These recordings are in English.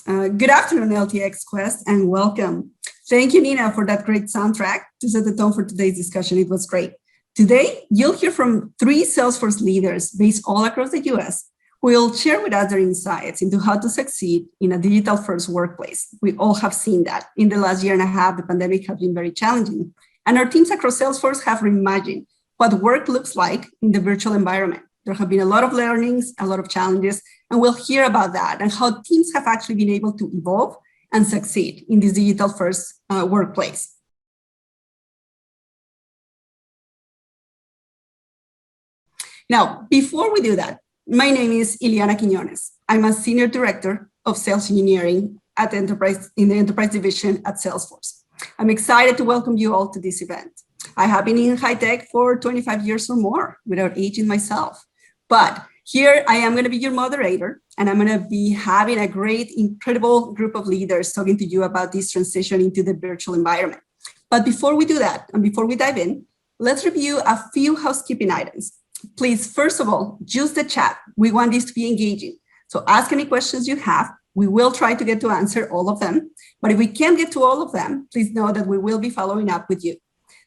Good afternoon, LTX Quest, and welcome. Thank you, Nina, for that great soundtrack to set the tone for today's discussion. It was great. Today, you'll hear from 3 Salesforce leaders based all across the US who will share with us their insights into how to succeed in a digital-first workplace. We all have seen that. In the last year and a half, the pandemic has been very challenging, and our teams across Salesforce have reimagined what work looks like in the virtual environment. There have been a lot of learnings, a lot of challenges, and we'll hear about that and how teams have actually been able to evolve and succeed in this digital-first workplace. Now, before we do that, my name is Iliana Quionez. I'm a Senior Director of Sales Engineering at in the Enterprise Division at Salesforce. I'm excited to welcome you all to this event. I have been in high tech for 25 years or more without aging myself. But here I am going to be your moderator, and I'm going to be having a great, incredible group of leaders talking to you about this transition into the virtual environment. But before we do that, and before we dive in, let's review a few housekeeping items. Please, first of all, use the chat. We want this to be engaging. So ask any questions you have. We will try to get to answer all of them. But if we can't get to all of them, please know that we will be following up with you.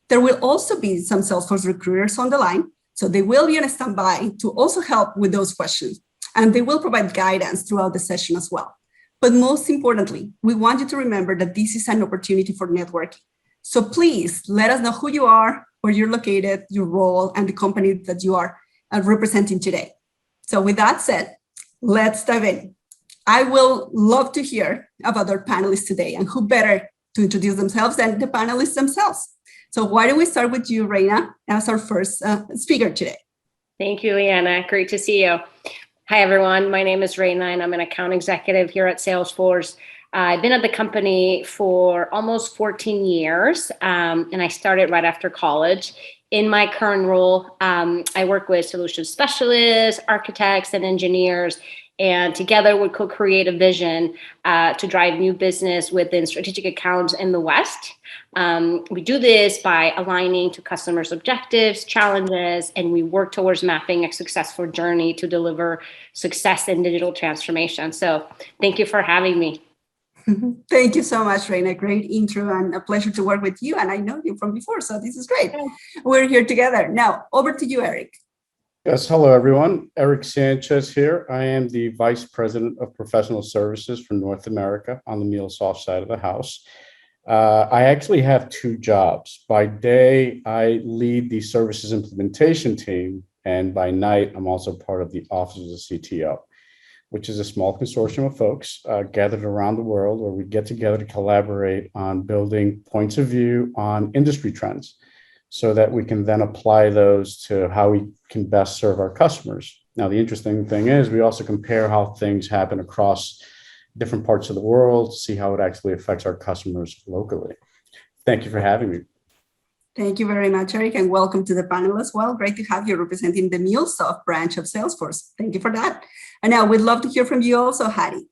There will also be some Salesforce recruiters on the line. So they will be on standby to also help with those questions. And they will provide guidance throughout the session as well. But most importantly, we want you to remember that this is an opportunity for networking. So please let us know who you are, where you're located, your role, and the company that you are representing today. So with that said, let's dive in. I will love to hear about our panelists today, and who better to introduce themselves than the panelists themselves. So why don't we start with you, Reyna, as our first speaker today. Thank you, Iliana. Great to see you. Hi, everyone. My name is Reyna, and I'm an account executive here at Salesforce. I've been at the company for almost 14 years, and I started right after college. In my current role, I work with solution specialists, architects, and engineers, and together we co-create a vision to drive new business within strategic accounts in the West. We do this by aligning to customers' objectives, challenges, and we work towards mapping a successful journey to deliver success in digital transformation. So thank you for having me. Thank you so much, Reyna. Great intro and a pleasure to work with you. And I know you from before, so this is great. We're here together. Now, over to you, Eric. Yes, hello, everyone. Eric Sanchez here. I am the Vice President of Professional Services for North America on the Mulesoft side of the house. I actually have 2 jobs. By day, I lead the services implementation team, and by night, I'm also part of the Office of the CTO, which is a small consortium of folks gathered around the world where we get together to collaborate on building points of view on industry trends so that we can then apply those to how we can best serve our customers. Now, the interesting thing is we also compare how things happen across different parts of the world, see how it actually affects our customers locally. Thank you for having me. Thank you very much, Eric, and welcome to the panel as well. Great to have you representing the Mulesoft branch of Salesforce. Thank you for that. And now we'd love to hear from you also, Hattie.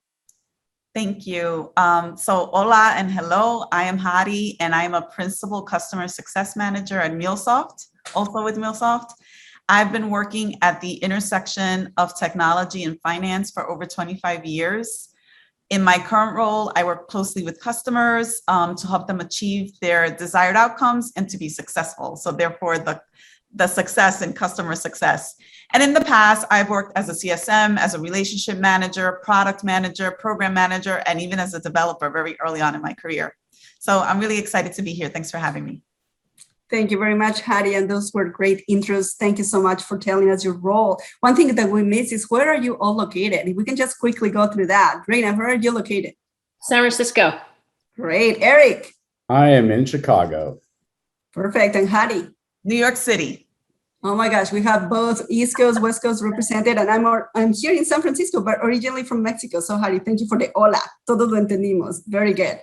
Thank you. So hola and hello, I am Hattie, and I am a Principal Customer Success Manager at Mulesoft, also with Mulesoft. I've been working at the intersection of technology and finance for over 25 years. In my current role, I work closely with customers to help them achieve their desired outcomes and to be successful. So therefore, the success and customer success. And in the past, I've worked as a CSM, as a relationship manager, product manager, program manager, and even as a developer very early on in my career. So I'm really excited to be here. Thanks for having me. Thank you very much, Hattie. And those were great intros. Thank you so much for telling us your role. One thing that we missed is where are you all located? If we can just quickly go through that. Reyna, where are you located? San Francisco. Great. Eric? I am in Chicago. Perfect. And Hattie? New York City. Oh my gosh, we have both East Coast, West Coast represented, and I'm here in San Francisco, but originally from Mexico. So Hattie, thank you for the hola. Todos lo entendimos. Very good.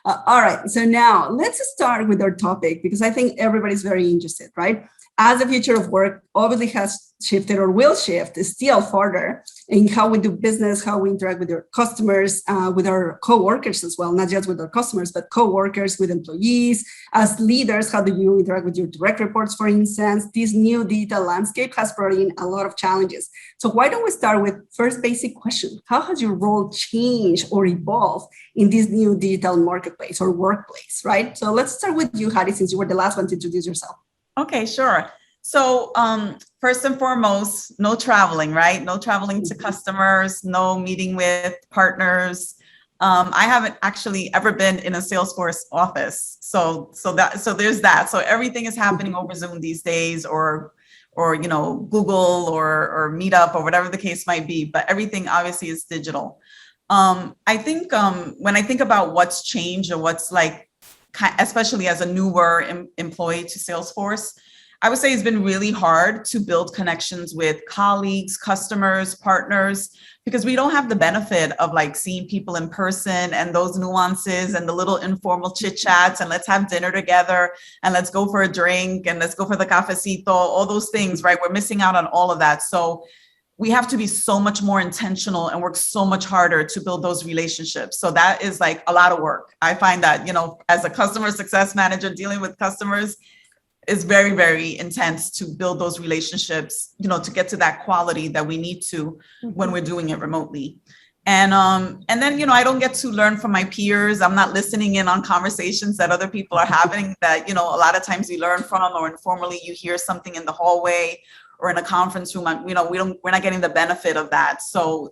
All right, so now let's start with our topic because I think everybody's very interested, right? As the future of work obviously has shifted or will shift still further, in how we do business, how we interact with our customers, with our co-workers as well, not just with our customers, but co-workers, with employees. As leaders, how do you interact with your direct reports, for instance? This new digital landscape has brought in a lot of challenges. So why don't we start with first basic question? How has your role changed or evolved in this new digital marketplace or workplace, right? So let's start with you, Hattie, since you were the last one to introduce yourself. Okay, sure. So first and foremost, no traveling, right? No traveling to customers, no meeting with partners. I haven't actually ever been in a Salesforce office. So there's that. So everything is happening over Zoom these days, or Google or Meetup or whatever the case might be, but everything obviously is digital. I think when I think about what's changed or what's like, especially as a newer employee to Salesforce, I would say it's been really hard to build connections with colleagues, customers, partners, because we don't have the benefit of like seeing people in person and those nuances and the little informal chit chats and let's have dinner together and let's go for a drink and let's go for the cafecito, all those things, right? We're missing out on all of that. So we have to be so much more intentional and work so much harder to build those relationships. So that is like a lot of work. I find that, as a customer success manager dealing with customers, is very, very intense to build those relationships, to get to that quality that we need to when we're doing it remotely. And then, I don't get to learn from my peers. I'm not listening in on conversations that other people are having that, a lot of times you learn from, or informally you hear something in the hallway or in a conference room. We're not getting the benefit of that. So,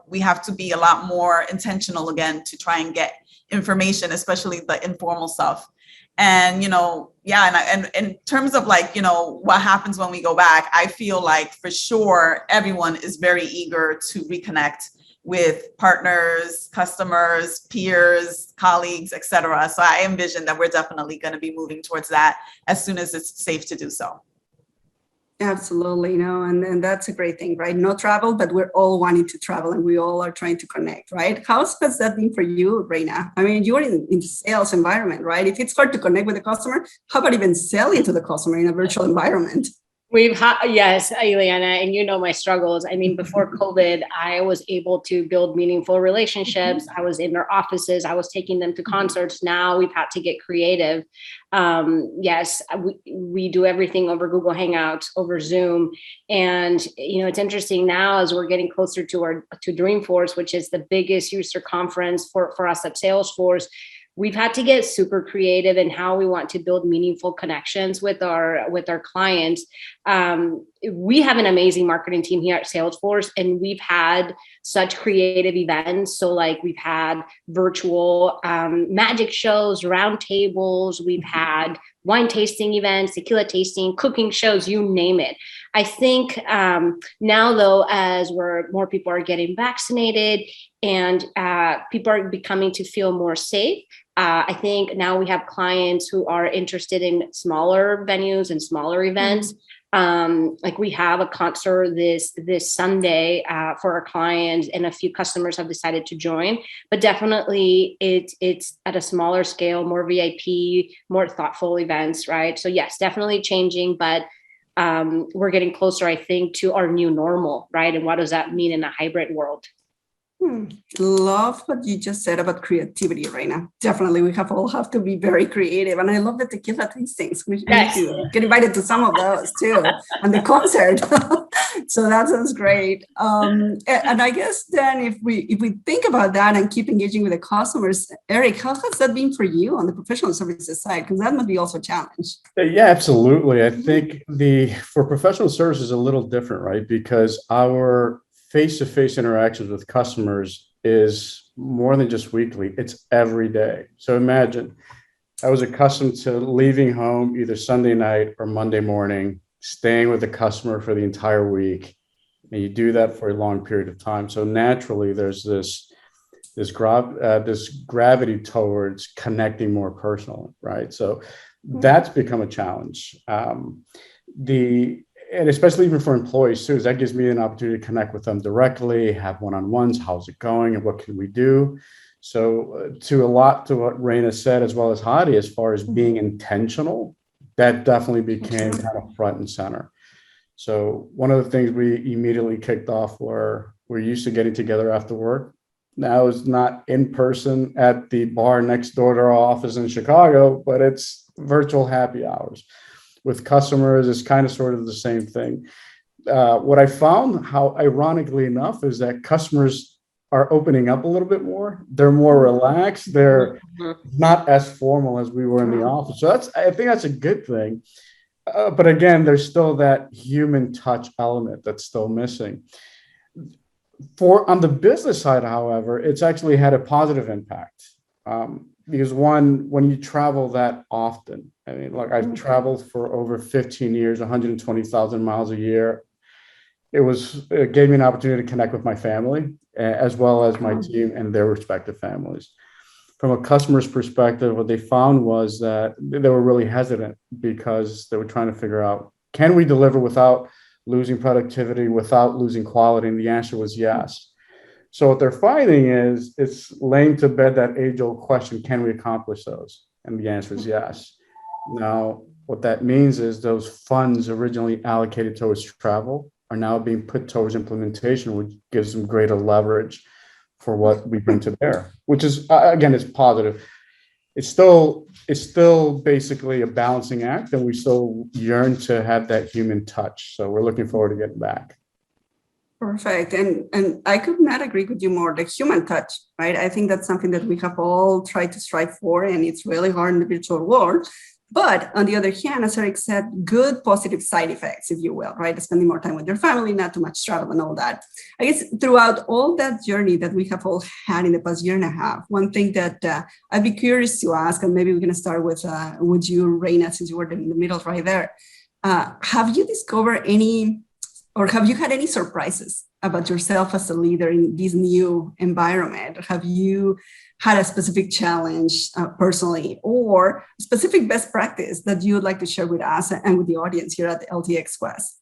we have to be a lot more intentional again to try and get information, especially the informal stuff. And, and in terms of like, what happens when we go back, I feel like for sure, everyone is very eager to reconnect with partners, customers, peers, colleagues, et cetera. So I envision that we're definitely going to be moving towards that as soon as it's safe to do so. Absolutely, and that's a great thing, right? No travel, but we're all wanting to travel and we all are trying to connect, right? How has that been for you, Reyna? I mean, you're in the sales environment, right? If it's hard to connect with the customer, how about even selling to the customer in a virtual environment? Yes, Iliana, and my struggles. I mean, before COVID, I was able to build meaningful relationships. I was in their offices. I was taking them to concerts. Now we've had to get creative. Yes, we do everything over Google Hangouts, over Zoom. And, it's interesting now as we're getting closer to Dreamforce, which is the biggest user conference for us at Salesforce. We've had to get super creative in how we want to build meaningful connections with our clients. We have an amazing marketing team here at Salesforce, and we've had such creative events. So like we've had virtual magic shows, round tables, we've had wine tasting events, tequila tasting, cooking shows, you name it. I think now though, as more people are getting vaccinated and people are becoming to feel more safe, I think now we have clients who are interested in smaller venues and smaller events. Like we have a concert this Sunday for our clients, and a few customers have decided to join. But definitely, it's at a smaller scale, more VIP, more thoughtful events, right? So yes, definitely changing, but we're getting closer, I think, to our new normal, right? And what does that mean in a hybrid world? Love what you just said about creativity, Reyna. Definitely, we all have to be very creative. And I love the tequila tastings. We need to get invited to some of those too, and the concert. So that sounds great. And I guess then if we think about that and keep engaging with the customers, Eric, how has that been for you on the professional services side? Because that must be also a challenge. Yeah, absolutely. I think for professional services a little different, right? Because our face-to-face interactions with customers is more than just weekly, it's every day. So imagine, I was accustomed to leaving home either Sunday night or Monday morning, staying with the customer for the entire week. And you do that for a long period of time. So naturally, there's this gravity towards connecting more personally, right? So that's become a challenge. And especially even for employees too, that gives me an opportunity to connect with them directly, have one-on-ones, how's it going and what can we do? So to what Reyna said, as well as Hattie, as far as being intentional, that definitely became kind of front and center. So one of the things we immediately kicked off were we're used to getting together after work. Now it's not in person at the bar next door to our office in Chicago, but it's virtual happy hours. With customers, it's kind of sort of the same thing. What I found, how ironically enough, is that customers are opening up a little bit more. They're more relaxed. They're not as formal as we were in the office. So I think that's a good thing. But again, there's still that human touch element that's still missing. On the business side, however, it's actually had a positive impact. Because one, when you travel that often, I mean, like I've traveled for over 15 years, 120,000 miles a year. It gave me an opportunity to connect with my family as well as my team and their respective families. From a customer's perspective, what they found was that they were really hesitant because they were trying to figure out, can we deliver without losing productivity, without losing quality? And the answer was yes. So what they're finding is it's laying to bed that age-old question, can we accomplish those? And the answer is yes. Now, what that means is those funds originally allocated towards travel are now being put towards implementation, which gives them greater leverage for what we bring to bear, which is, again, it's positive. It's still basically a balancing act, and we still yearn to have that human touch. So we're looking forward to getting back. Perfect. And I could not agree with you more. The human touch, right? I think that's something that we have all tried to strive for, and it's really hard in the virtual world. But on the other hand, as Eric said, good positive side effects, if you will, right? Spending more time with your family, not too much travel and all that. I guess throughout all that journey that we have all had in the past year and a half, one thing that I'd be curious to ask, and maybe we're going to start with you, Reyna, since you were in the middle right there. Have you discovered any, or have you had any surprises about yourself as a leader in this new environment? Have you had a specific challenge personally, or specific best practice that you would like to share with us and with the audience here at the LTX Quest?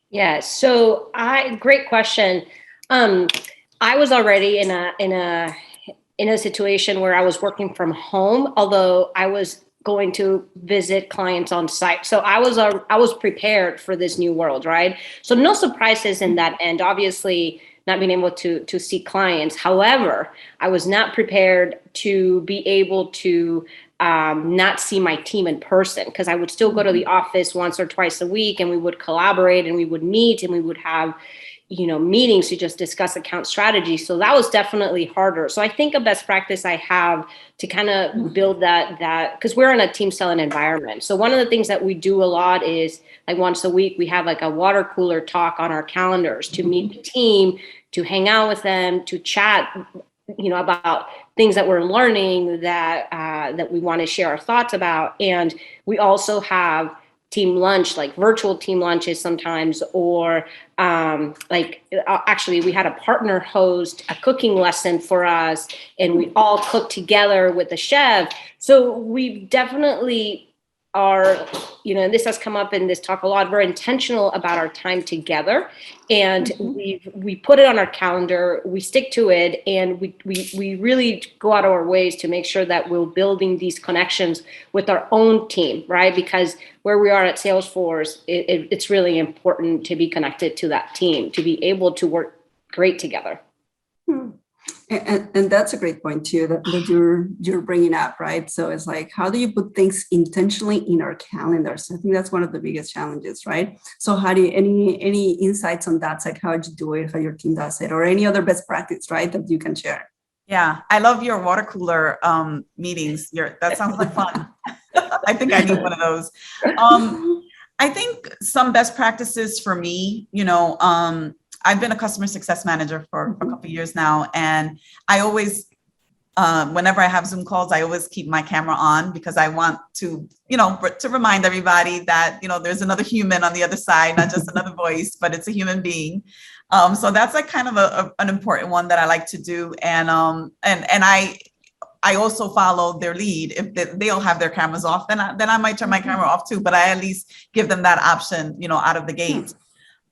Yeah, so great question. I was already in a situation where I was working from home, although I was going to visit clients on site. So I was prepared for this new world, right? So no surprises in that end. Obviously, not being able to see clients. However, I was not prepared to be able to not see my team in person, because I would still go to the office once or twice a week, and we would collaborate and we would meet and we would have, meetings to just discuss account strategy. So that was definitely harder. So I think a best practice I have to kind of build that, because we're in a team selling environment. So one of the things that we do a lot is, like, once a week, we have like a water cooler talk on our calendars to meet the team, to hang out with them, to chat, about things that we're learning that we want to share our thoughts about. And we also have team lunch, like virtual team lunches sometimes, or actually we had a partner host a cooking lesson for us, and we all cook together with the chef. So we definitely are, and this has come up in this talk a lot, we're intentional about our time together, and we put it on our calendar, we stick to it, and we really go out of our ways to make sure that we're building these connections with our own team, right? Because where we are at Salesforce, it's really important to be connected to that team, to be able to work great together. And that's a great point too that you're bringing up, right? So it's like, how do you put things intentionally in our calendars? I think that's one of the biggest challenges, right? So how do you, any insights on that side? How do you do it? How your team does it, or any other best practice, right, that you can share? Yeah, I love your water cooler meetings. That sounds like fun. I think I need one of those. I think some best practices for me, I've been a customer success manager for a couple of years now, and I always, whenever I have Zoom calls, I always keep my camera on, because I want to, to remind everybody that, there's another human on the other side, not just another voice, but it's a human being. So that's like kind of an important one that I like to do, and I also follow their lead. If they'll have their cameras off, then I might turn my camera off too, but I at least give them that option, out of the gate.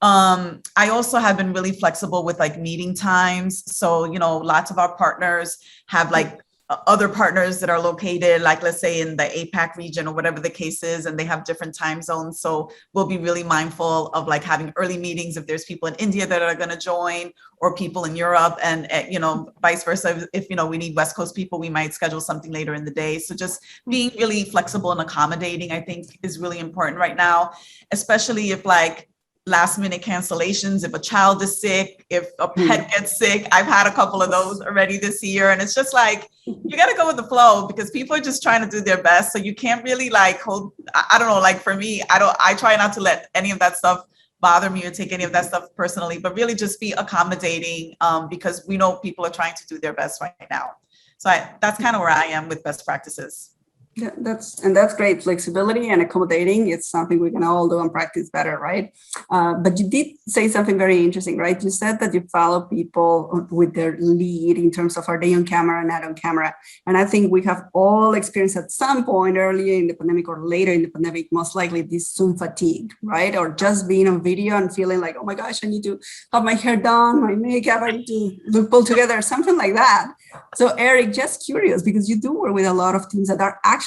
I also have been really flexible with like meeting times. So, lots of our partners have like other partners that are located, like let's say in the APAC region or whatever the case is, and they have different time zones. So we'll be really mindful of like having early meetings if there's people in India that are going to join, or people in Europe, and you know, vice versa. If you know, we need West Coast people, we might schedule something later in the day. So just being really flexible and accommodating, I think, is really important right now, especially if like last minute cancellations, if a child is sick, if a pet gets sick. I've had a couple of those already this year, and it's just like, you got to go with the flow because people are just trying to do their best. So you can't really like hold, I don't know, like for me, I try not to let any of that stuff bother me or take any of that stuff personally, but really just be accommodating, because we know people are trying to do their best right now. So that's kind of where I am with best practices. Yeah, that's great. Flexibility and accommodating. It's something we can all do and practice better, right? But you did say something very interesting, right? You said that you follow people with their lead in terms of are they on camera and not on camera. And I think we have all experienced at some point earlier in the pandemic or later in the pandemic, most likely this Zoom fatigue, right? Or just being on video and feeling like, oh my gosh, I need to have my hair done, my makeup, I need to look pulled together, something like that. So Eric, just curious, because you do work with a lot of teams that are actually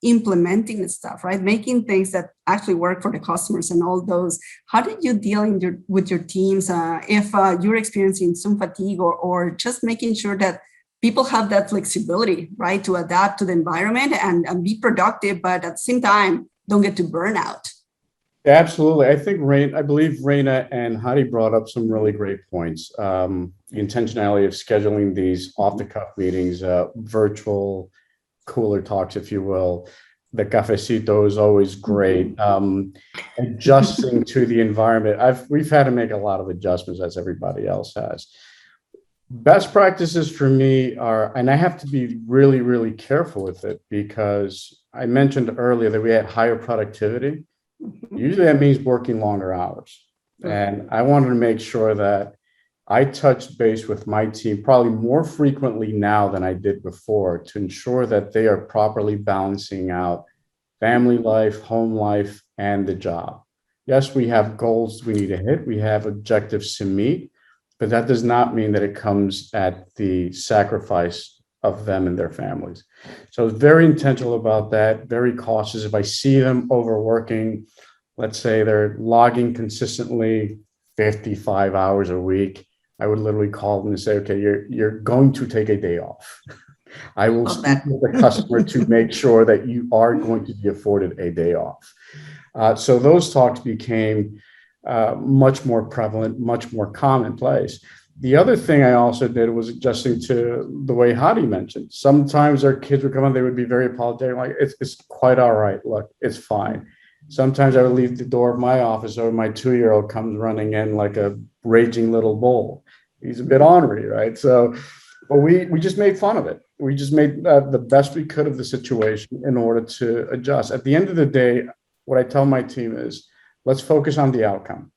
implementing the stuff, right? Making things that actually work for the customers and all those. How did you deal with your teams if you're experiencing some fatigue or just making sure that people have that flexibility, right? To adapt to the environment and be productive, but at the same time, don't get to burnout. Absolutely. I believe Reyna and Hattie brought up some really great points. The intentionality of scheduling these off-the-cuff meetings, virtual cooler talks, if you will. The cafecito is always great. Adjusting to the environment. We've had to make a lot of adjustments, as everybody else has. Best practices for me are, and I have to be really, really careful with it because I mentioned earlier that we had higher productivity. Usually that means working longer hours. And I wanted to make sure that I touched base with my team probably more frequently now than I did before to ensure that they are properly balancing out family life, home life, and the job. Yes, we have goals we need to hit. We have objectives to meet, but that does not mean that it comes at the sacrifice of them and their families. So very intentional about that, very cautious. If I see them overworking, let's say they're logging consistently 55 hours a week, I would literally call them and say, okay, you're going to take a day off. I will speak with the customer to make sure that you are going to be afforded a day off. So those talks became much more prevalent, much more commonplace. The other thing I also did was adjusting to the way Hattie mentioned. Sometimes our kids would come in, they would be very apologetic, like, it's quite all right. Look, it's fine. Sometimes I would leave the door of my office or my 2-year-old comes running in like a raging little bull. He's a bit ornery, right? So, but we just made fun of it. We just made the best we could of the situation in order to adjust. At the end of the day, what I tell my team is, let's focus on the outcome.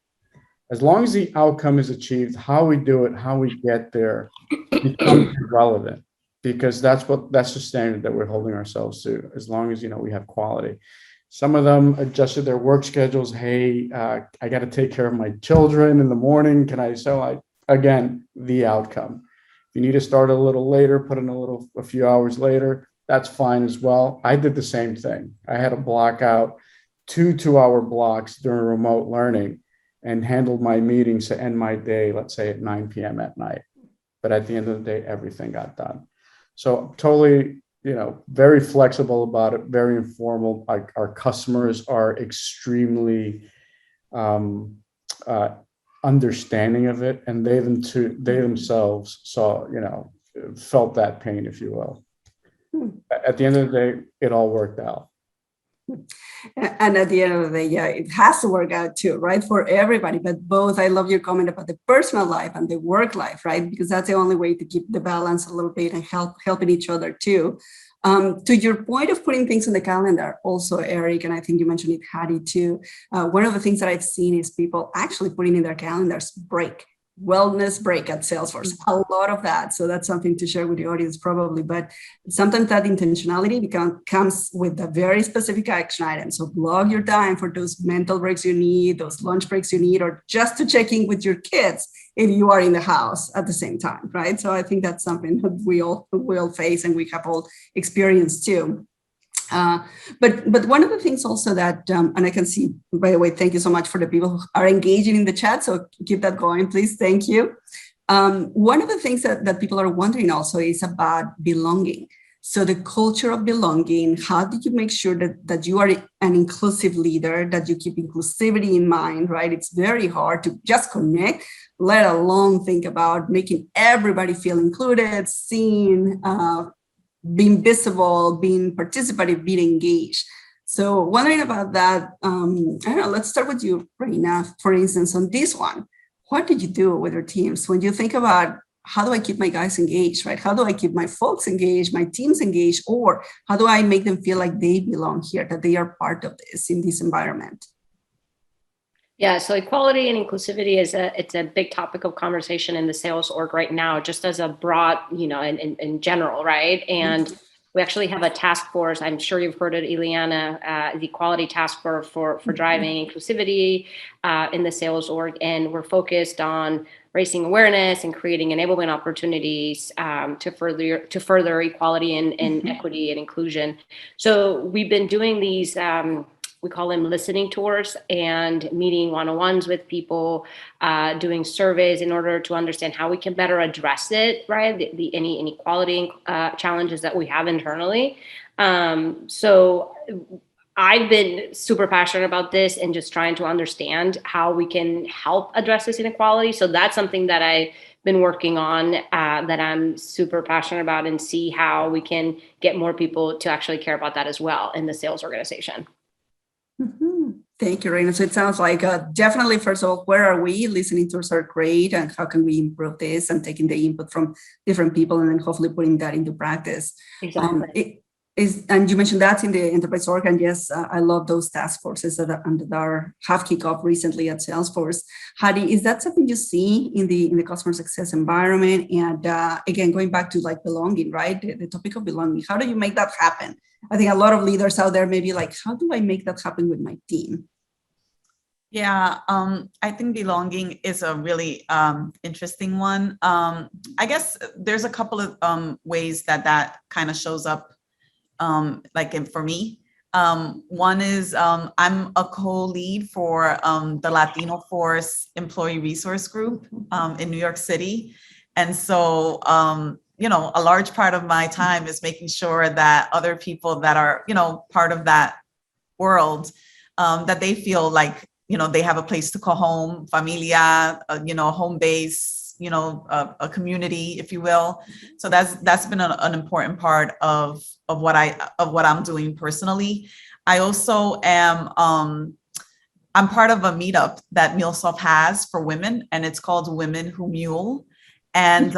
As long as the outcome is achieved, how we do it, how we get there becomes irrelevant, because that's the standard that we're holding ourselves to. As long as, we have quality. Some of them adjusted their work schedules. Hey, I got to take care of my children in the morning. Can I? So again, the outcome. If you need to start a little later, put in a few hours later, that's fine as well. I did the same thing. I had to block out 2-hour blocks during remote learning and handled my meetings to end my day, let's say at 9 p.m. at night. But at the end of the day, everything got done. So totally, very flexible about it, very informal. Our customers are extremely understanding of it, and they themselves felt that pain, if you will. At the end of the day, it all worked out. And at the end of the day, yeah, it has to work out too, right? For everybody, but both, I love your comment about the personal life and the work life, right? Because that's the only way to keep the balance a little bit and helping each other too. To your point of putting things on the calendar, also, Eric, and I think you mentioned it, Hattie, too. One of the things that I've seen is people actually putting in their calendars break. wellness break at Salesforce, a lot of that. So that's something to share with the audience probably, but sometimes that intentionality comes with a very specific action item. So block your time for those mental breaks you need, those lunch breaks you need, or just to check in with your kids if you are in the house at the same time, right? So I think that's something that we all will face and we have all experienced too. But one of the things also that, and I can see, by the way, thank you so much for the people who are engaging in the chat. So keep that going, please. Thank you. One of the things that people are wondering also is about belonging. So the culture of belonging, how do you make sure that you are an inclusive leader, that you keep inclusivity in mind, right? It's very hard to just connect, let alone think about making everybody feel included, seen, being visible, being participative, being engaged. So wondering about that, I don't know, let's start with you, Reyna, for instance, on this one. What did you do with your teams when you think about how do I keep my guys engaged, right? How do I keep my folks engaged, my teams engaged, or how do I make them feel like they belong here, that they are part of this in this environment? Yeah, so equality and inclusivity it's a big topic of conversation in the sales org right now, just as a broad, in general, right? And we actually have a task force. I'm sure you've heard of Iliana, the equality task force for driving inclusivity in the sales org, and we're focused on raising awareness and creating enablement opportunities to further equality and equity and inclusion. So we've been doing these. We call them listening tours and meeting one-on-ones with people, doing surveys in order to understand how we can better address it, right? Any inequality challenges that we have internally. So I've been super passionate about this and just trying to understand how we can help address this inequality. So that's something that I've been working on, that I'm super passionate about, and see how we can get more people to actually care about that as well in the sales organization. Thank you, Reyna. So it sounds like definitely, first of all, where are we? Listening tours are great, and how can we improve this, and taking the input from different people and then hopefully putting that into practice. Exactly. And you mentioned that in the enterprise org, and yes, I love those task forces that have kicked off recently at Salesforce. Hattie, is that something you see in the customer success environment? And again, going back to like belonging, right? The topic of belonging. How do you make that happen? I think a lot of leaders out there may be like, how do I make that happen with my team? Yeah, I think belonging is a really interesting one. I guess there's a couple of ways that kind of shows up, for me. One is I'm a co-lead for the Latino Force Employee Resource Group in New York City. And so, a large part of my time is making sure that other people that are, part of that world, that they feel like, they have a place to call home, familia, home base, a community, if you will. So that's been an important part of what I'm doing personally. I also am, I'm part of a meetup that Mulesoft has for women, and it's called Women Who Mule. And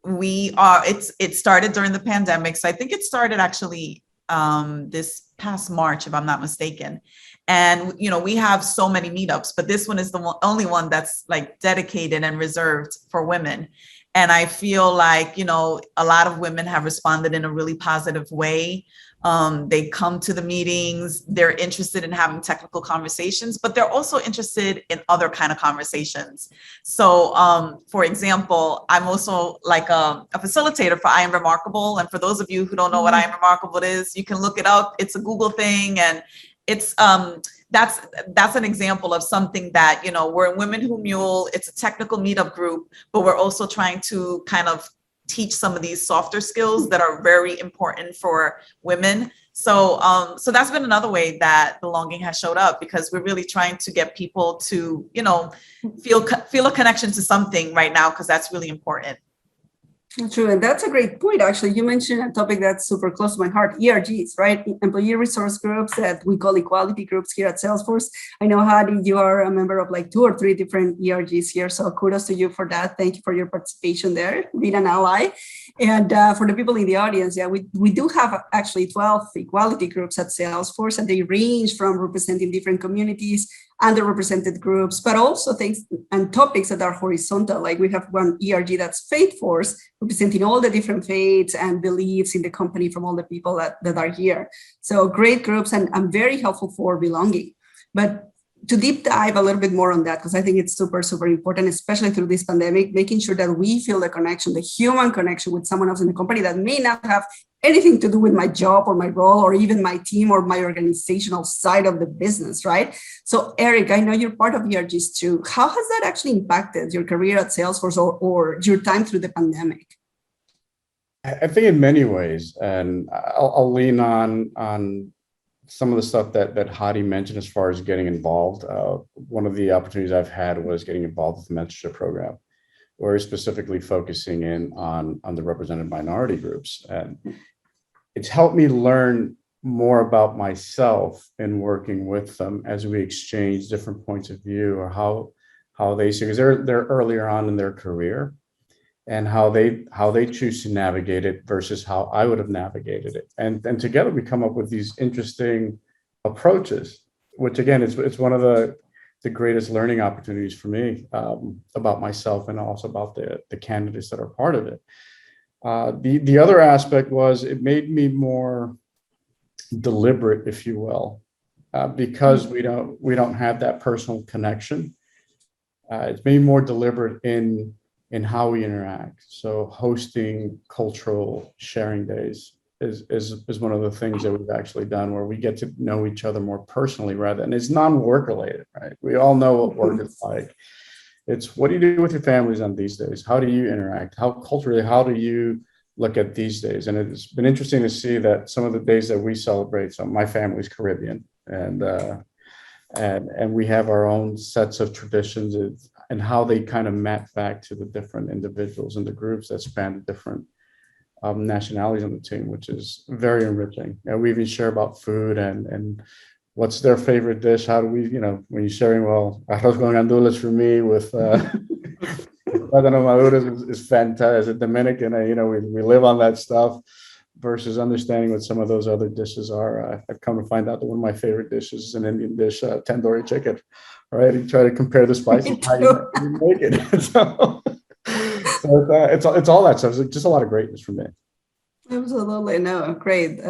it started during the pandemic. So I think it started actually this past March, if I'm not mistaken. And, we have so many meetups, but this one is the only one that's like dedicated and reserved for women. And I feel like, a lot of women have responded in a really positive way. They come to the meetings, they're interested in having technical conversations, but they're also interested in other kind of conversations. So, for example, I'm also like a facilitator for I Am Remarkable. And for those of you who don't know what I Am Remarkable is, you can look it up. It's a Google thing, and it's that's an example of something that, we're Women Who Mule. It's a technical meetup group, but we're also trying to kind of teach some of these softer skills that are very important for women. So that's been another way that belonging has showed up, because we're really trying to get people to, feel a connection to something right now, because that's really important. True, and that's a great point. Actually, you mentioned a topic that's super close to my heart: ERGs, right? Employee resource groups that we call equality groups here at Salesforce. I know, Hattie, you are a member of like 2 or 3 different ERGs here, so kudos to you for that. Thank you for your participation there, being an ally. And for the people in the audience, yeah, we do have actually 12 equality groups at Salesforce, and they range from representing different communities, underrepresented groups, but also things and topics that are horizontal. Like we have one ERG that's Faith Force, representing all the different faiths and beliefs in the company from all the people that are here. So great groups and very helpful for belonging. But to deep dive a little bit more on that, because I think it's super, super important, especially through this pandemic, making sure that we feel the connection, the human connection with someone else in the company that may not have anything to do with my job or my role or even my team or my organizational side of the business, right? So Eric, I know you're part of ERGs too. How has that actually impacted your career at Salesforce or your time through the pandemic? I think in many ways, and I'll lean on some of the stuff that Hattie mentioned as far as getting involved. One of the opportunities I've had was getting involved with the mentorship program, where specifically focusing in on the represented minority groups. And it's helped me learn more about myself in working with them as we exchange different points of view or how they see, because they're earlier on in their career, and how they choose to navigate it versus how I would have navigated it. And together we come up with these interesting approaches, which again, it's one of the greatest learning opportunities for me about myself and also about the candidates that are part of it. The other aspect was it made me more deliberate, if you will, because we don't have that personal connection. It's made me more deliberate in how we interact. So hosting cultural sharing days is one of the things that we've actually done, where we get to know each other more personally rather, and it's non-work related, right? We all know what work is like. It's what do you do with your families on these days? How do you interact? How culturally, how do you look at these days? And it's been interesting to see that some of the days that we celebrate, so my family's Caribbean, and we have our own sets of traditions and how they kind of map back to the different individuals and the groups that span the different nationalities on the team, which is very enriching. And we even share about food and what's their favorite dish. How do we, when you're sharing, well, arroz con gandules for me with plátano maduro is fantastic. As a Dominican, we live on that stuff versus understanding what some of those other dishes are. I've come to find out that one of my favorite dishes is an Indian dish, tandoori chicken. All right, you try to compare the spices, how you make it. So it's all that stuff. It's just a lot of greatness for me. Absolutely, no, great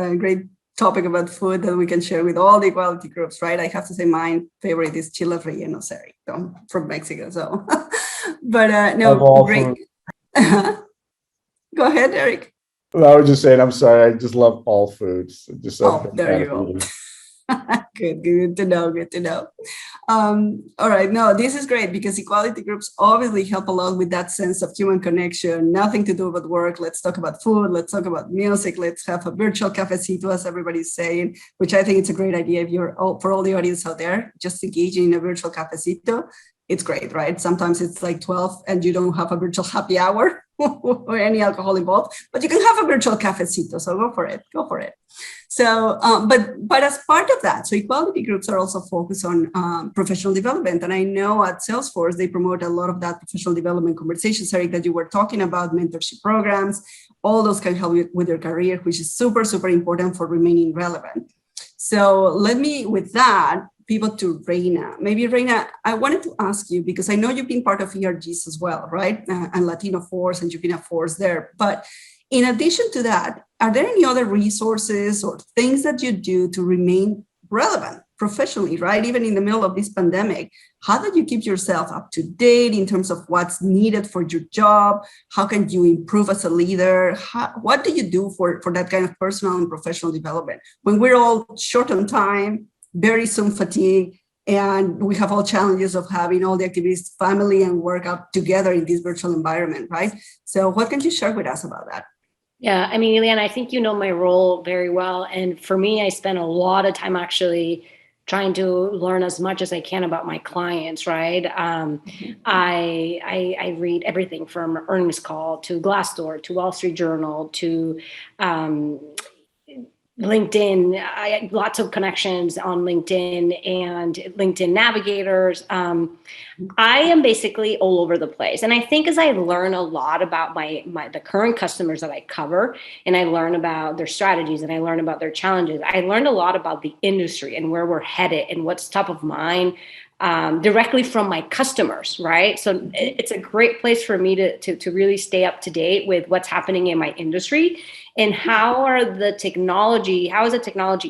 topic about food that we can share with all the equality groups, right? I have to say my favorite is chile relleno from Mexico. So, but no, great. Go ahead, Eric. Well, I was just saying, I'm sorry. I just love all foods. There you go. Good to know. All right, no, this is great because equality groups obviously help a lot with that sense of human connection. Nothing to do with work. Let's talk about food. Let's talk about music. Let's have a virtual cafecito, as everybody's saying, which I think it's a great idea. If you're for all the audience out there, just engaging in a virtual cafecito, it's great, right? Sometimes it's like 12 and you don't have a virtual happy hour or any alcohol involved, but you can have a virtual cafecito. So go for it. So, but as part of that, so equality groups are also focused on professional development. And I know at Salesforce, they promote a lot of that professional development conversations, Eric, that you were talking about, mentorship programs, all those can help you with your career, which is super, super important for remaining relevant. So let me, with that, pivot to Reyna. Maybe Reyna, I wanted to ask you, because I know you've been part of ERGs as well, right? And Latino Force, and you've been a force there. But in addition to that, are there any other resources or things that you do to remain relevant professionally, right? Even in the middle of this pandemic, how do you keep yourself up to date in terms of what's needed for your job? How can you improve as a leader? What do you do for that kind of personal and professional development when we're all short on time, very soon fatigued, and we have all challenges of having all the activities, family and work up together in this virtual environment, right? So what can you share with us about that? Yeah, I mean, Iliana, I think you know my role very well. And for me, I spend a lot of time actually trying to learn as much as I can about my clients, right? I read everything from Earnings Call to Glassdoor to Wall Street Journal to LinkedIn. I had lots of connections on LinkedIn and LinkedIn navigators. I am basically all over the place. And I think as I learn a lot about the current customers that I cover, and I learn about their strategies and I learn about their challenges, I learned a lot about the industry and where we're headed and what's top of mind directly from my customers, right? So it's a great place for me to really stay up to date with what's happening in my industry and how is the technology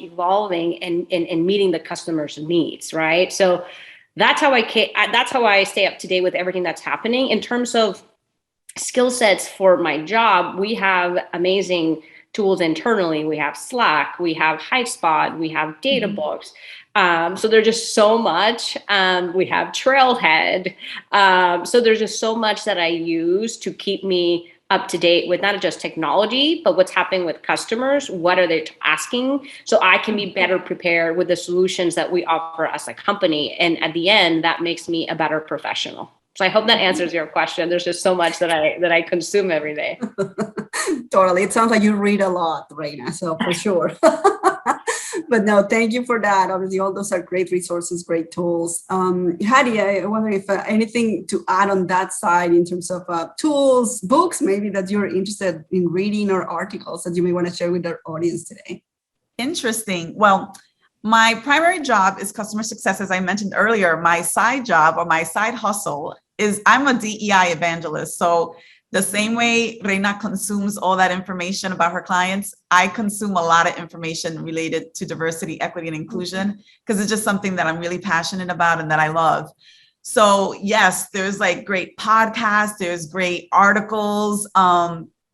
evolving and meeting the customer's needs, right? So that's how I stay up to date with everything that's happening. In terms of skill sets for my job, we have amazing tools internally. We have Slack, we have HiveSpot, we have Databooks. So there's just so much. We have Trailhead. So there's just so much that I use to keep me up to date with not just technology, but what's happening with customers. What are they asking? So I can be better prepared with the solutions that we offer as a company. And at the end, that makes me a better professional. So I hope that answers your question. There's just so much that I consume every day. Totally. It sounds like you read a lot, Reyna, so for sure. But no, thank you for that. Obviously, all those are great resources, great tools. Hattie, I wonder if anything to add on that side in terms of tools, books, maybe that you're interested in reading, or articles that you may want to share with our audience today. Interesting. Well, my primary job is customer success. As I mentioned earlier, my side job or my side hustle is I'm a DEI evangelist. So the same way Reyna consumes all that information about her clients, I consume a lot of information related to diversity, equity, and inclusion, because it's just something that I'm really passionate about and that I love. So yes, there's like great podcasts, there's great articles.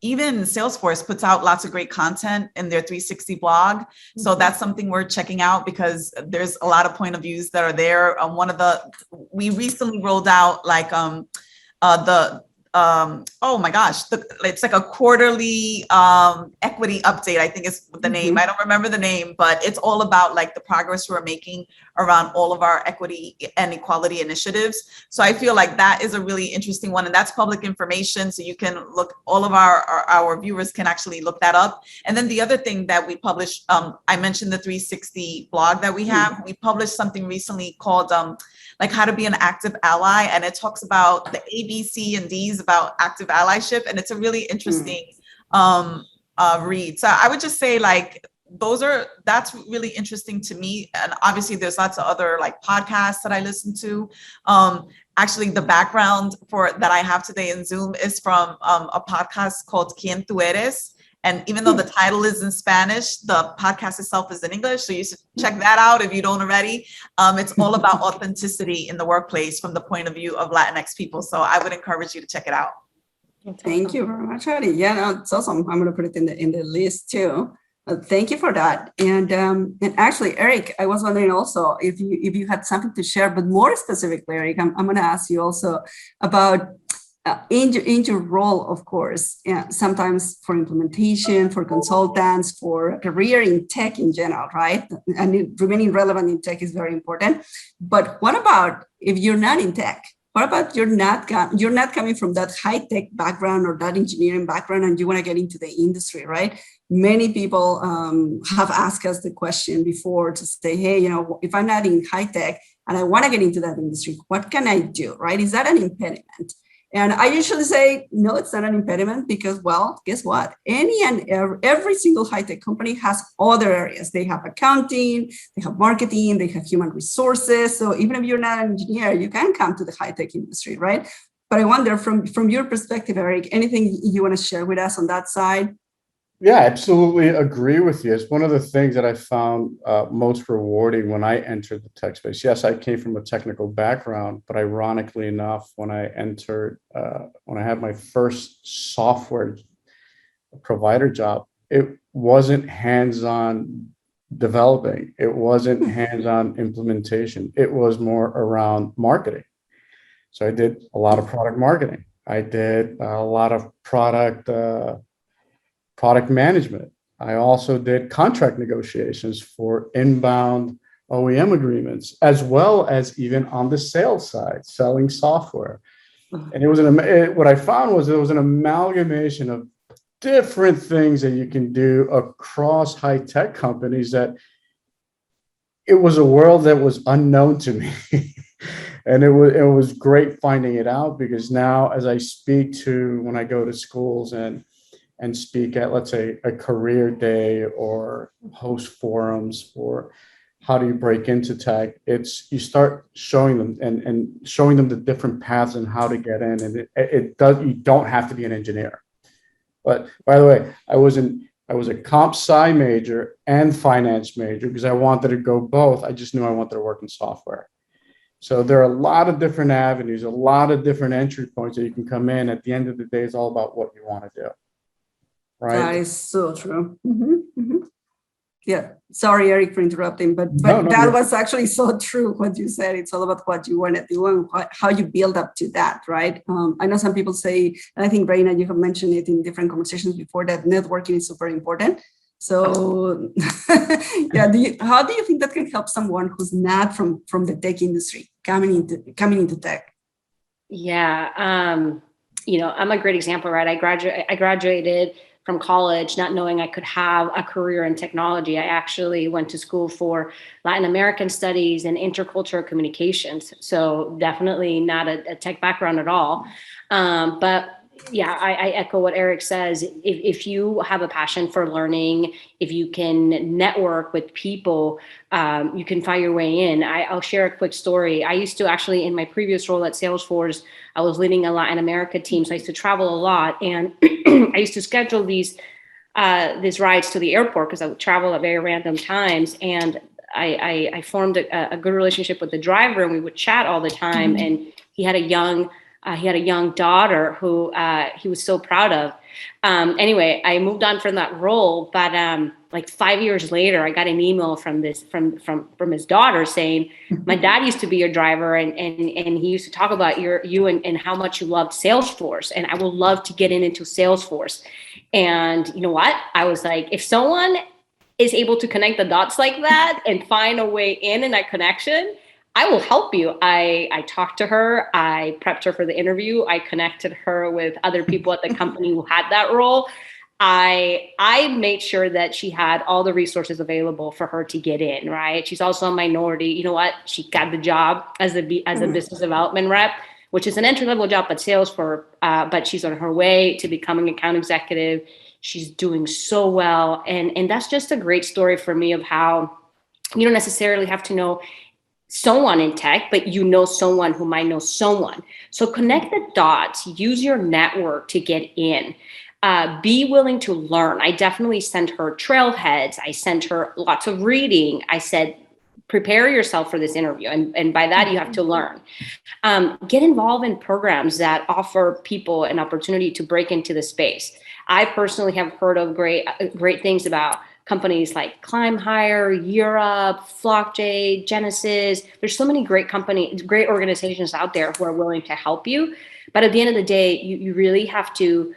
Even Salesforce puts out lots of great content in their 360 blog. So that's something we're checking out because there's a lot of point of views that are there. We recently rolled out like oh my gosh, it's like a quarterly equity update, I think is the name. I don't remember the name, but it's all about like the progress we're making around all of our equity and equality initiatives. So I feel like that is a really interesting one, and that's public information. So you can look, all of our viewers can actually look that up. And then the other thing that we published, I mentioned the 360 blog that we have. We published something recently called like how to be an active ally. And it talks about the A, B, C, and D's about active allyship. And it's a really interesting read. So I would just say like, that's really interesting to me. And obviously there's lots of other like podcasts that I listen to. Actually, the background that I have today in Zoom is from a podcast called Quionez. And even though the title is in Spanish, the podcast itself is in English. So you should check that out if you don't already. It's all about authenticity in the workplace from the point of view of Latinx people. So I would encourage you to check it out. Thank you very much, Hattie. Yeah, no, it's awesome. I'm going to put it in the list too. Thank you for that. And actually, Eric, I was wondering also if you had something to share, but more specifically, Eric, I'm going to ask you also about in your role, of course, sometimes for implementation, for consultants, for career in tech in general, right? And remaining relevant in tech is very important. But what about if you're not in tech? What about you're not coming from that high tech background or that engineering background, and you want to get into the industry, right? Many people have asked us the question before to say, hey, if I'm not in high tech and I want to get into that industry, what can I do, right? Is that an impediment? And I usually say, no, it's not an impediment because, well, guess what? Every single high-tech company has other areas. They have accounting, they have marketing, they have human resources. So even if you're not an engineer, you can come to the high-tech industry, right? But I wonder from your perspective, Eric, anything you want to share with us on that side? Yeah, absolutely agree with you. It's one of the things that I found most rewarding when I entered the tech space. Yes, I came from a technical background, but ironically enough, when I had my first software provider job, it wasn't hands-on developing. It wasn't hands-on implementation. It was more around marketing. So I did a lot of product marketing. I did a lot of product management. I also did contract negotiations for inbound OEM agreements, as well as even on the sales side, selling software. And it was what I found was there was an amalgamation of different things that you can do across high-tech companies that it was a world that was unknown to me. And it was great finding it out, because now as I speak to, when I go to schools and speak at, let's say, a career day or host forums for how do you break into tech? It's you start showing them and showing them the different paths and how to get in. And it does, you don't have to be an engineer. But by the way, I was a comp sci major and finance major because I wanted to go both. I just knew I wanted to work in software. So there are a lot of different avenues, a lot of different entry points that you can come in. At the end of the day, it's all about what you want to do. Right? That is so true. Yeah. Sorry, Eric, for interrupting, but No, that was actually so true what you said. It's all about what you want to do and how you build up to that, right? I know some people say, and I think, Reyna, you have mentioned it in different conversations before, that networking is super important. So yeah, how do you think that can help someone who's not from the tech industry coming into tech? Yeah, I'm a great example, right? I graduated from college not knowing I could have a career in technology. I actually went to school for Latin American studies and intercultural communications. So definitely not a tech background at all. But yeah, I echo what Eric says. If you have a passion for learning, if you can network with people, you can find your way in. I'll share a quick story. I used to actually, in my previous role at Salesforce, I was leading a Latin America team. So I used to travel a lot, and I used to schedule these rides to the airport because I would travel at very random times. And I formed a good relationship with the driver, and we would chat all the time. And he had a young daughter who he was so proud of. Anyway, I moved on from that role, but like 5 years later, I got an email from his daughter saying, "My dad used to be your driver, and he used to talk about you and how much you loved Salesforce, and I would love to get into Salesforce." And you know what? I was like, if someone is able to connect the dots like that and find a way in that connection, I will help you. I talked to her. I prepped her for the interview. I connected her with other people at the company who had that role. I made sure that she had all the resources available for her to get in, right? She's also a minority. You know what? She got the job as a business development rep, which is an entry-level job at Salesforce, but she's on her way to becoming account executive. She's doing so well. And that's just a great story for me of how you don't necessarily have to know someone in tech, but you know someone who might know someone. So connect the dots, use your network to get in. Be willing to learn. I definitely sent her trailheads. I sent her lots of reading. I said, prepare yourself for this interview. And by that, you have to learn. Get involved in programs that offer people an opportunity to break into the space. I personally have heard of great things about companies like Climb Higher, Europe, FlockJ, Genesis. There's so many great organizations out there who are willing to help you. But at the end of the day, you really have to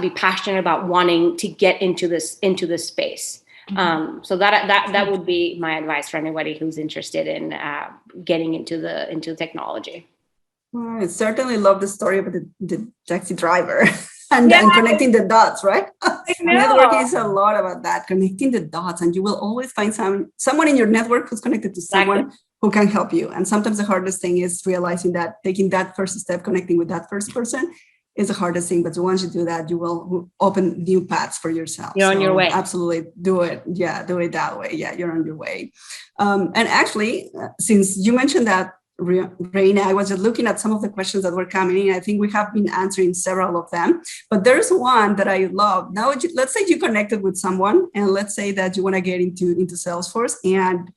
be passionate about wanting to get into this space. So that would be my advice for anybody who's interested in getting into technology. I certainly love the story about the taxi driver. And connecting the dots, right? Networking is a lot about that, connecting the dots, and you will always find someone in your network who's connected to someone who can help you. And sometimes the hardest thing is realizing that taking that first step, connecting with that first person is the hardest thing. But once you do that, you will open new paths for yourself. You're on your way. Absolutely. Do it. Yeah, do it that way. Yeah, you're on your way. And actually, since you mentioned that, Reyna, I was just looking at some of the questions that were coming in. I think we have been answering several of them, but there's one that I love. Now, let's say you connected with someone, and let's say that you want to get into Salesforce, and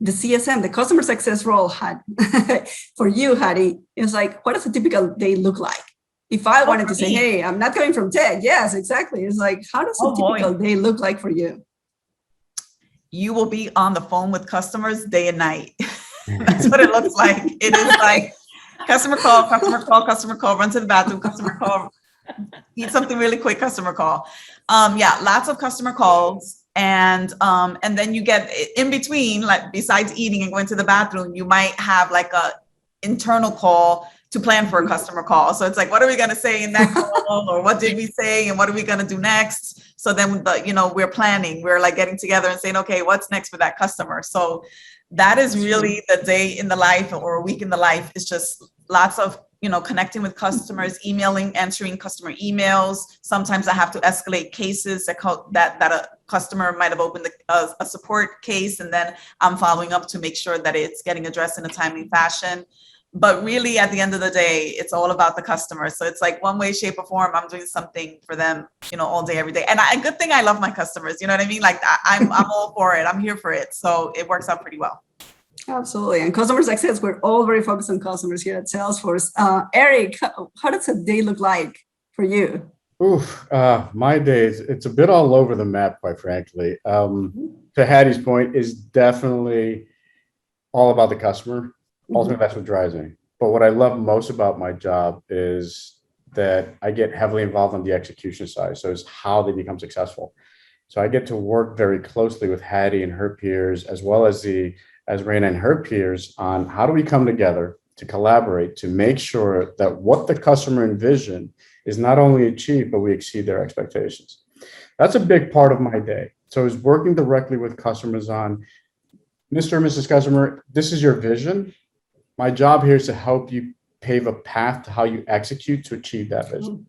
the CSM, the customer success role, had for you, Hattie, is like, what does a typical day look like? If I wanted to say, hey, I'm not coming from tech. Yes, exactly. It's like, how does a typical day look like for you? You will be on the phone with customers day and night. That's what it looks like. It is like customer call, run to the bathroom, customer call, eat something really quick, customer call. Lots of customer calls. And then you get in between, like besides eating and going to the bathroom, you might have like a internal call to plan for a customer call. So it's like, what are we going to say in that call? Or what did we say? And what are we going to do next? So then, we're planning, we're like getting together and saying, okay, what's next for that customer? So that is really the day in the life or a week in the life. It's just lots of, connecting with customers, emailing, answering customer emails. Sometimes I have to escalate cases that a customer might have opened a support case, and then I'm following up to make sure that it's getting addressed in a timely fashion. But really, at the end of the day, it's all about the customer. So it's like one way, shape, or form, I'm doing something for them, all day, every day. And a good thing, I love my customers. You know what I mean? Like I'm all for it. I'm here for it. So it works out pretty well. Absolutely. And customer success, we're all very focused on customers here at Salesforce. Eric, how does a day look like for you? My days, it's a bit all over the map, quite frankly. To Hattie's point, is definitely all about the customer. Ultimately, that's what drives me. But what I love most about my job is that I get heavily involved on the execution side. So it's how they become successful. So I get to work very closely with Hattie and her peers, as well as Reyna and her peers, on how do we come together to collaborate to make sure that what the customer envisioned is not only achieved, but we exceed their expectations. That's a big part of my day. So it's working directly with customers on, Mr. and Mrs. Customer, this is your vision. My job here is to help you pave a path to how you execute to achieve that vision.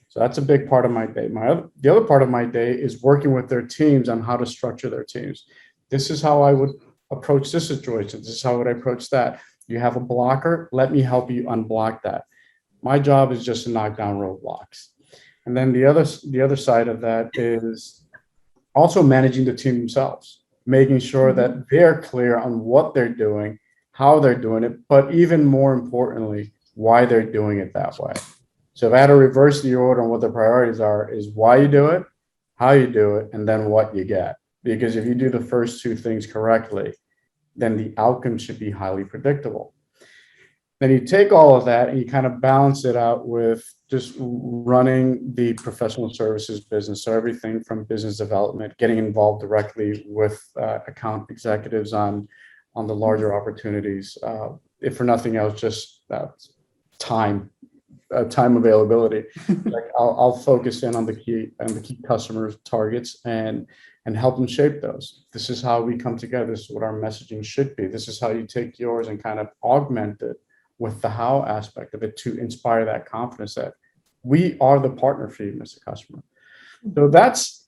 So that's a big part of my day. The other part of my day is working with their teams on how to structure their teams. This is how I would approach this situation. This is how I would approach that. You have a blocker, let me help you unblock that. My job is just to knock down roadblocks. And then the other side of that is also managing the team themselves, making sure that they're clear on what they're doing, how they're doing it, but even more importantly, why they're doing it that way. So if I had to reverse the order on what the priorities are, is why you do it, how you do it, and then what you get. Because if you do the first two things correctly, then the outcome should be highly predictable. Then you take all of that and you kind of balance it out with just running the professional services business. So everything from business development, getting involved directly with account executives on the larger opportunities. If for nothing else, just time availability. Like I'll focus in on the key customer targets and help them shape those. This is how we come together. This is what our messaging should be. This is how you take yours and kind of augment it with the how aspect of it to inspire that confidence that we are the partner for you, Mr. Customer. So that's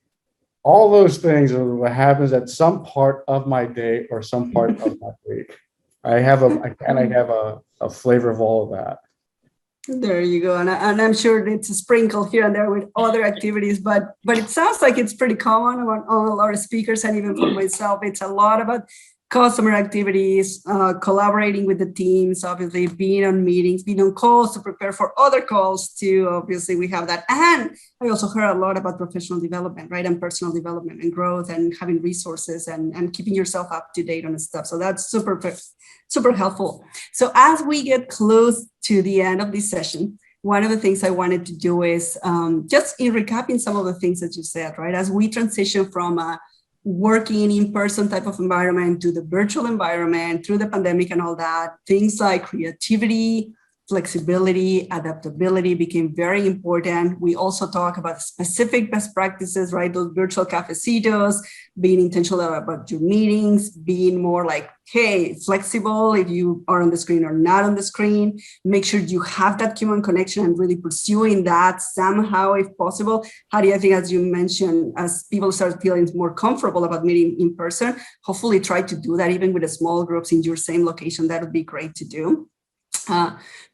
all those things are what happens at some part of my day or some part of my week. I have a flavor of all of that. There you go. And I'm sure it's a sprinkle here and there with other activities, but it sounds like it's pretty common among all our speakers, and even for myself, it's a lot about customer activities, collaborating with the teams, obviously being on meetings, being on calls to prepare for other calls too. Obviously we have that. And I also heard a lot about professional development, right? And personal development and growth and having resources and keeping yourself up to date on stuff. So that's super helpful. So as we get close to the end of this session, one of the things I wanted to do is just in recapping some of the things that you said, right? As we transition from a working in-person type of environment to the virtual environment through the pandemic and all that, things like creativity, flexibility, adaptability became very important. We also talk about specific best practices, right? Those virtual cafecitos, being intentional about your meetings, being more like, hey, flexible if you are on the screen or not on the screen. Make sure you have that human connection and really pursuing that somehow if possible. Hattie, I think as you mentioned, as people start feeling more comfortable about meeting in person, hopefully try to do that even with the small groups in your same location. That would be great to do.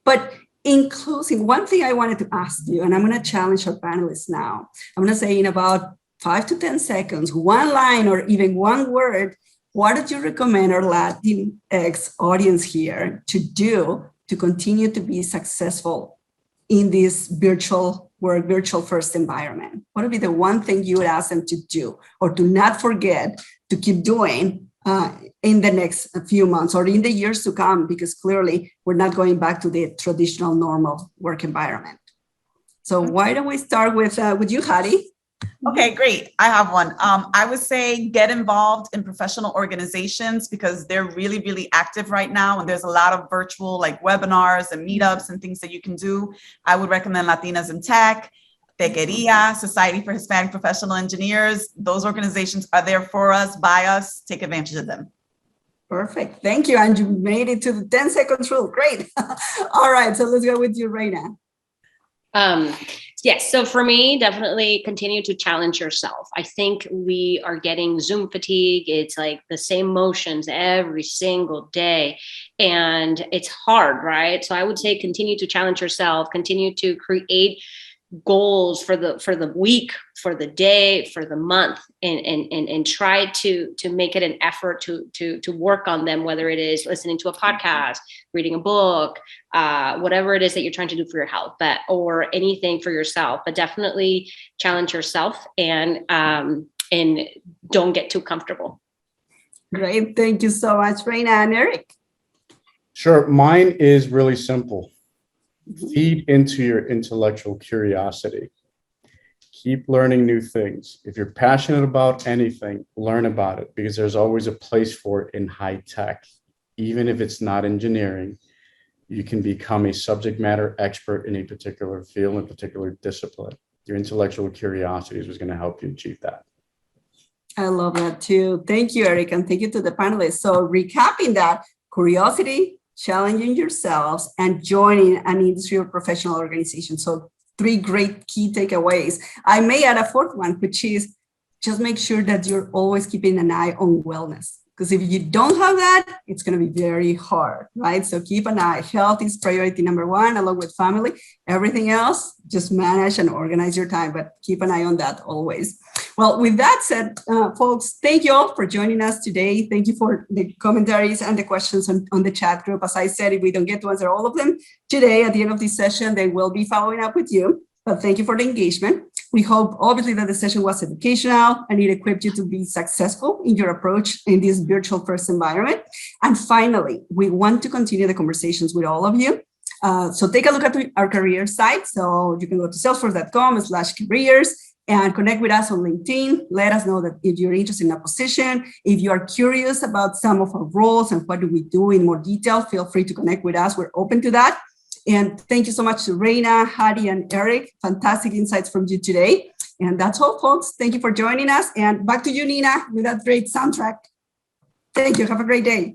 But in closing, one thing I wanted to ask you, and I'm going to challenge our panelists now. I'm going to say in about 5 to 10 seconds, one line or even one word, what would you recommend our Latinx audience here to do to continue to be successful in this virtual work, virtual first environment? What would be the one thing you would ask them to do or to not forget to keep doing in the next few months or in the years to come, because clearly we're not going back to the traditional normal work environment. So why don't we start with you, Hattie? Okay, great. I have one. I would say get involved in professional organizations because they're really, really active right now. And there's a lot of virtual like webinars and meetups and things that you can do. I would recommend Latinas in Tech, Tequeria, Society for Hispanic Professional Engineers. Those organizations are there for us, by us. Take advantage of them. Perfect. Thank you. And you made it to the 10 seconds rule. Great. All right. So let's go with you, Reyna. Yes. So for me, definitely continue to challenge yourself. I think we are getting Zoom fatigue. It's like the same motions every single day. And it's hard, right? So I would say continue to challenge yourself, continue to create goals for the week, for the day, for the month, and try to make it an effort to work on them, whether it is listening to a podcast, reading a book, whatever it is that you're trying to do for your health, or anything for yourself. But definitely challenge yourself and don't get too comfortable. Great. Thank you so much, Reyna and Eric. Sure. Mine is really simple. Feed into your intellectual curiosity. Keep learning new things. If you're passionate about anything, learn about it, because there's always a place for it in high tech. Even if it's not engineering, you can become a subject matter expert in a particular field, a particular discipline. Your intellectual curiosity is what's going to help you achieve that. I love that too. Thank you, Eric, and thank you to the panelists. So recapping that, curiosity, challenging yourselves, and joining an industry or professional organization. So 3 great key takeaways. I may add a 4th one, which is just make sure that you're always keeping an eye on wellness. Because if you don't have that, it's going to be very hard, right? So keep an eye. Health is priority number 1, along with family. Everything else, just manage and organize your time, but keep an eye on that always. Well, with that said, folks, thank you all for joining us today. Thank you for the commentaries and the questions on the chat group. As I said, if we don't get to answer all of them today, at the end of this session, they will be following up with you. But thank you for the engagement. We hope, obviously, that the session was educational and it equipped you to be successful in your approach in this virtual first environment. And finally, we want to continue the conversations with all of you. So take a look at our career site. So you can go to salesforce.com/careers and connect with us on LinkedIn. Let us know that if you're interested in a position, if you are curious about some of our roles and what do we do in more detail, feel free to connect with us. We're open to that. And thank you so much to Reyna, Hattie, and Eric. Fantastic insights from you today. And that's all, folks. Thank you for joining us. And back to you, Nina, with that great soundtrack. Thank you. Have a great day.